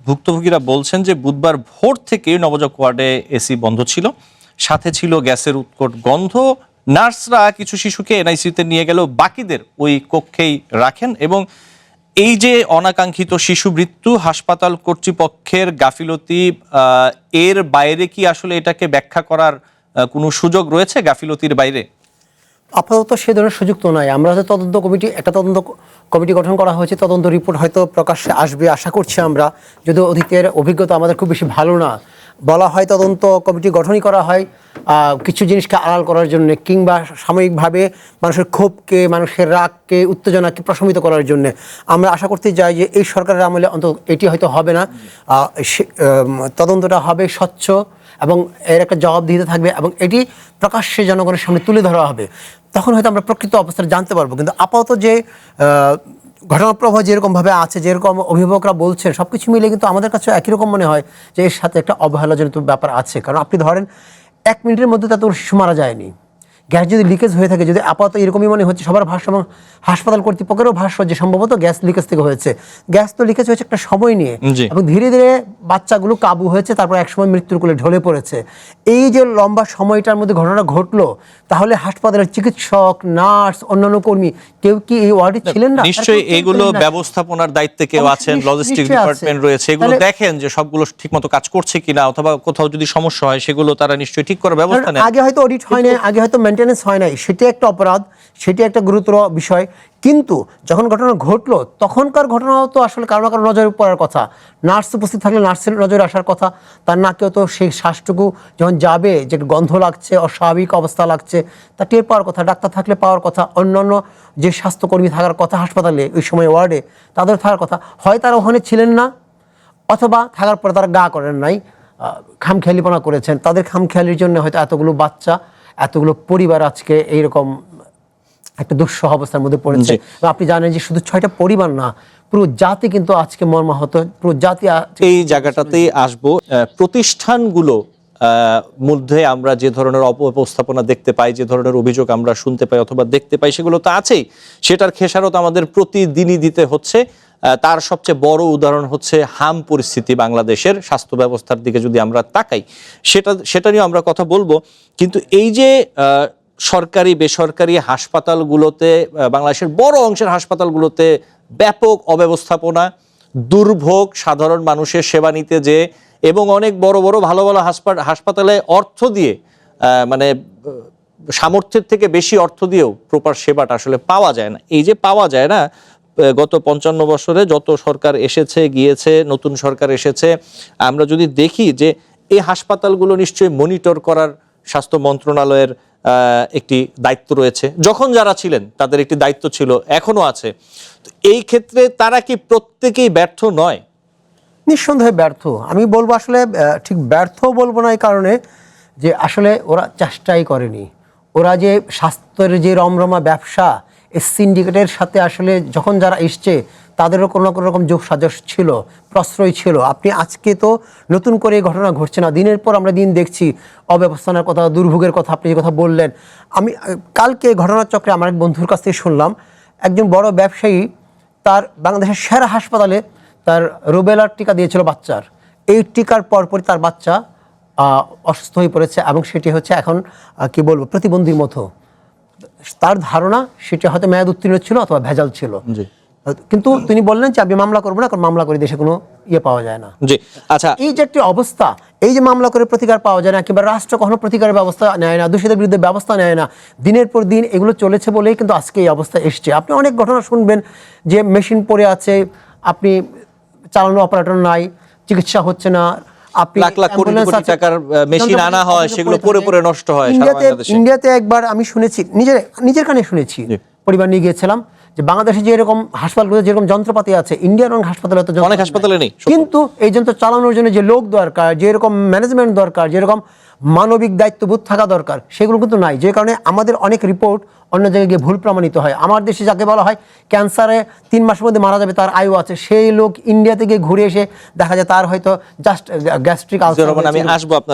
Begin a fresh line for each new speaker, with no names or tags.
ভুক্তভোগীরা বলছেন যে বুধবার ভোর থেকে নবজাতক ওয়ার্ডে এসি বন্ধ ছিল, সাথে ছিল গ্যাসের উৎকট গন্ধ। নার্সরা কিছু শিশুকে এনআইসিইউতে নিয়ে গেলেও বাকিদের ওই কক্ষেই রাখেন। এবং এই যে অনাকাঙ্ক্ষিত শিশু মৃত্যু, হাসপাতাল কর্তৃপক্ষের গাফিলতি, এর বাইরে কি আসলে এটাকে ব্যাখ্যা করার কোনো সুযোগ রয়েছে গাফিলতির বাইরে?
আপাতত সে ধরনের সুযোগ তো নাই। আমরা হয়তো তদন্ত কমিটি গঠন করা হয়েছে, তদন্ত রিপোর্ট হয়তো প্রকাশ্যে আসবে আশা করছি আমরা, যদিও অতীতের অভিজ্ঞতা আমাদের খুব বেশি ভালো না। বলা হয় তদন্ত কমিটি গঠনই করা হয় কিছু জিনিসকে আড়াল করার জন্য, কিংবা সাময়িকভাবে মানুষের ক্ষোভকে, মানুষের রাগকে, উত্তেজনাকে প্রশমিত করার জন্য। আমরা আশা করতে যাই যে এই সরকারের আমলে অন্তত এটি হয়তো হবে না। তদন্তটা হবে স্বচ্ছ এবং এর একটা জবাবদিহিতা থাকবে এবং এটি প্রকাশ্যে জনগণের সামনে তুলে ধরা হবে। তখন হয়তো আমরা প্রকৃত অবস্থা জানতে পারবো। কিন্তু আপাতত যে ঘটনাপ্রবাহ যেরকমভাবে আছে, যেরকম অভিভাবকরা বলছেন, সব কিছু মিলে কিন্তু আমাদের কাছে একই রকম মনে হয় যে এর সাথে একটা অবহেলাজনিত ব্যাপার আছে। কারণ আপনি ধরেন 1 মিনিটের মধ্যে তাতে ওর শিশু মারা যায়নি। গ্যাস যদি লিকেজ হয়ে থাকে, যদি আপাতত এরকমই মনে হচ্ছে, সবার ভাষ্য এবং হাসপাতাল কর্তৃপক্ষেরও ভাষ্য যে সম্ভবত গ্যাস লিকেজ থেকে হয়েছে। গ্যাস তো লিকেজ হয়েছে একটা সময় নিয়ে, এবং ধীরে ধীরে বাচ্চাগুলো কাবু হয়েছে, তারপর একসময় মৃত্যুর কোলে ঢলে পড়েছে। এই যে লম্বা সময়টার মধ্যে ঘটনা ঘটলো, তাহলে হাসপাতালের চিকিৎসক, নার্স, অন্যান্য কর্মী কেউ কি এই ওয়ার্ডে ছিলেন না?
নিশ্চয়ই এগুলো ব্যবস্থাপনার দায়িত্বে কেউ আছেন, লজিস্টিক ডিপার্টমেন্ট রয়েছে, এগুলো দেখেন যে সবগুলো ঠিকমতো কাজ করছে কিনা, অথবা কোথাও যদি সমস্যা হয় সেগুলো তারা নিশ্চয়ই ঠিক করার ব্যবস্থা নেয়।
আগে হয়তো অডিট হয় না, আগে হয়তো মেনটেন্যান্স হয় নাই, সেটি একটা অপরাধ, সেটি একটা গুরুতর বিষয়। কিন্তু যখন ঘটনা ঘটলো তখনকার ঘটনাও তো আসলে কারো না কারো নজরে পড়ার কথা। নার্স উপস্থিত থাকলে নার্সের নজরে আসার কথা। তার নাকেও তো সেই শ্বাসটুকু যখন যাবে, যে গন্ধ লাগছে, অস্বাভাবিক অবস্থা লাগছে, তা টের পাওয়ার কথা। ডাক্তার থাকলে পাওয়ার কথা, অন্যান্য যে স্বাস্থ্যকর্মী থাকার কথা হাসপাতালে ওই সময় ওয়ার্ডে, তাদের থাকার কথা। হয় তারা ওখানে ছিলেন না, অথবা থাকার পরে তারা গা করেন নাই, খামখেয়ালিপনা করেছেন। তাদের খামখেয়ালির জন্য হয়তো এতগুলো বাচ্চা, এতগুলো পরিবার আজকে এইরকম একটা দুঃসহ অবস্থার মধ্যে পড়েছে। আপনি জানেন যে শুধু 6টা পরিবার না, পুরো জাতি কিন্তু আজকে মর্মাহত, পুরো জাতি।
এই জায়গাটাতেই আসবো। প্রতিষ্ঠানগুলো মধ্যে আমরা যে ধরনের অপব্যবস্থাপনা দেখতে পাই, যে ধরনের অভিযোগ আমরা শুনতে পাই অথবা দেখতে পাই, সেগুলো তো আছেই। সেটার খেসারত আমাদের প্রতিদিনই দিতে হচ্ছে। তার সবচেয়ে বড় উদাহরণ হচ্ছে হাম পরিস্থিতি বাংলাদেশের স্বাস্থ্য ব্যবস্থার দিকে যদি আমরা তাকাই, সেটা নিয়ে আমরা কথা বলবো। কিন্তু এই যে সরকারি বেসরকারি হাসপাতালগুলোতে, বাংলাদেশের বড় অংশের হাসপাতালগুলোতে ব্যাপক অব্যবস্থাপনা, দুর্ভোগ, সাধারণ মানুষের সেবা নিতে যে, এবং অনেক বড় বড় ভালো ভালো হাসপাতালে অর্থ দিয়ে, মানে সামর্থ্যের থেকে বেশি অর্থ দিয়েও প্রপার সেবাটা আসলে পাওয়া যায় না। এই যে পাওয়া যায় না, গত 55 বছরে যত সরকার এসেছে গিয়েছে, নতুন সরকার এসেছে, আমরা যদি দেখি যে এই হাসপাতালগুলো নিশ্চয়ই মনিটর করার স্বাস্থ্য মন্ত্রণালয়ের একটি দায়িত্ব রয়েছে। যখন যারা ছিলেন তাদের একটি দায়িত্ব ছিল, এখনো আছে। এই ক্ষেত্রে তারা কি প্রত্যেকেই ব্যর্থ নয়?
নিঃসন্দেহে ব্যর্থ। আমি বলবো আসলে ঠিক ব্যর্থ বলবো না, এই কারণে যে আসলে ওরা চেষ্টাই করেনি। ওরা যে স্বাস্থ্যের যে রমরমা ব্যবসা, এই সিন্ডিকেটের সাথে আসলে যখন যারা এসছে তাদেরও কোনো না কোনো রকম যোগ সাজস ছিল, প্রশ্রয় ছিল। আপনি আজকে তো নতুন করে এই ঘটনা ঘটছে না, দিনের পর আমরা দিন দেখছি অব্যবস্থার কথা, দুর্ভোগের কথা। আপনি যে কথা বললেন, আমি কালকে ঘটনার চক্রে আমার এক বন্ধুর কাছ থেকে শুনলাম, একজন বড় ব্যবসায়ী তার বাংলাদেশের সেরা হাসপাতালে তার রুবেলার টিকা দিয়েছিল বাচ্চার। এই টিকার পরপরই তার বাচ্চা অসুস্থ হয়ে পড়েছে, এবং সেটি হচ্ছে এখন কি বলবো, প্রতিবন্ধীর মতো। তার ধারণা সেটা হয়তো মেয়াদ উত্তীর্ণ ছিল অথবা ভেজাল ছিল। কিন্তু তিনি বললেন যে আমি মামলা করবো না, কারণ মামলা করে দেশে কোনো পাওয়া যায় না।
আচ্ছা,
এই যে একটি অবস্থা, এই যে মামলা করে প্রতিকার পাওয়া যায় না, কিংবা রাষ্ট্র কখনো প্রতিকারের ব্যবস্থা নেয় না, দোষীদের বিরুদ্ধে ব্যবস্থা নেয় না, দিনের পর দিন এগুলো চলেছে বলেই কিন্তু আজকে এই অবস্থা এসছে। আপনি অনেক ঘটনা শুনবেন যে মেশিন পড়ে আছে, আপনি চালানো অপারেটর নাই, চিকিৎসা হচ্ছে না, আপনি
লাখ লাখ কোটি কোটি টাকার মেশিন আনা হয়, সেগুলো পড়ে পড়ে নষ্ট হয়।
ইন্ডিয়াতে একবার আমি শুনেছি, নিজের কানে শুনেছি, পরিবার নিয়ে গিয়েছিলাম, যে বাংলাদেশে যে এরকম হাসপাতালগুলো যেরকম যন্ত্রপাতি আছে, ইন্ডিয়ার অনেক হাসপাতালে নেই। কিন্তু এই যন্ত্র চালানোর জন্য যে লোক দরকার, যেরকম ম্যানেজমেন্ট দরকার, যেরকম মানবিক দায়িত্ববোধ থাকা দরকার, সেগুলো কিন্তু নাই। যে কারণে আমাদের অনেক রিপোর্ট অন্য জায়গায় গিয়ে ভুল প্রমাণিত হয়। আমার দেশে যাকে বলা হয় ক্যান্সারে 3 মাসের মধ্যে মারা যাবে, তার আয়ু আছে, সেই লোক ইন্ডিয়া থেকে ঘুরে এসে দেখা যায় তার হয়তো জাস্ট গ্যাস্ট্রিক আলসার।
আমি আসবো আপনার